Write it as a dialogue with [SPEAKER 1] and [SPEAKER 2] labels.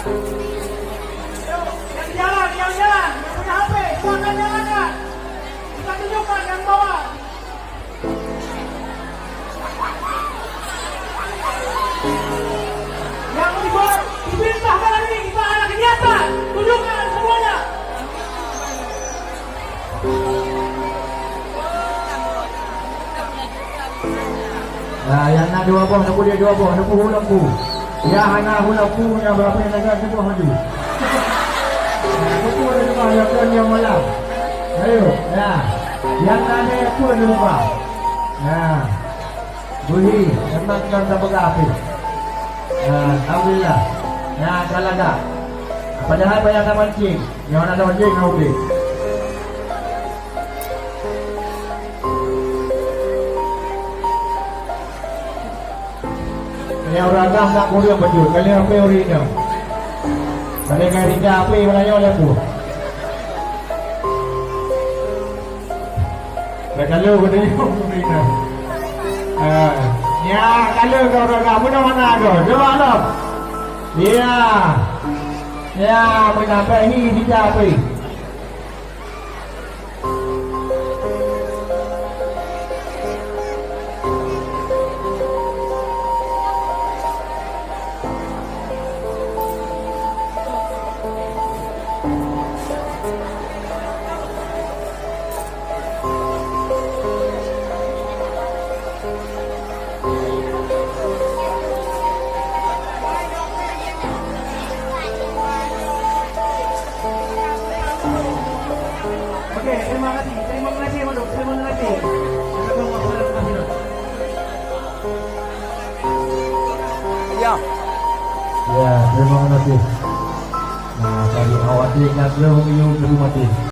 [SPEAKER 1] Yang jalan, yang punya HP, silakan jalankan. Kita tunjukkan yang bawah. Yang dibuat diperintahkan lagi kita ada kegiatan. Tunjukkan semuanya.
[SPEAKER 2] Nah, yang nak dua buah, nak dia dua buah, nak lampu. Ya, hanya lampunya berapa yang nak dua maju. Aku ada juga yang malam. Ayo, ya. Yang ada aku ada lupa. Nah, Budi, memang kita berapa? Alhamdulillah. Nah, kalau tak. Padahal banyak tak mancing. Yang mana ada mancing, nak boleh. Yang orang dah tak boleh baju. Kali apa yang original? Kali yang original apa yang menanya oleh aku? Kalau benda yang original. Ya, kalau kau orang mana ada? Coba lah. Ya, ya, kenapa ini tidak apa?
[SPEAKER 1] Okey, terima kasih. Terima kasih, Maduk. Terima kasih.
[SPEAKER 3] Ya.
[SPEAKER 2] Ya, terima kasih. Nah, tadi awak ingat belum you belum mati.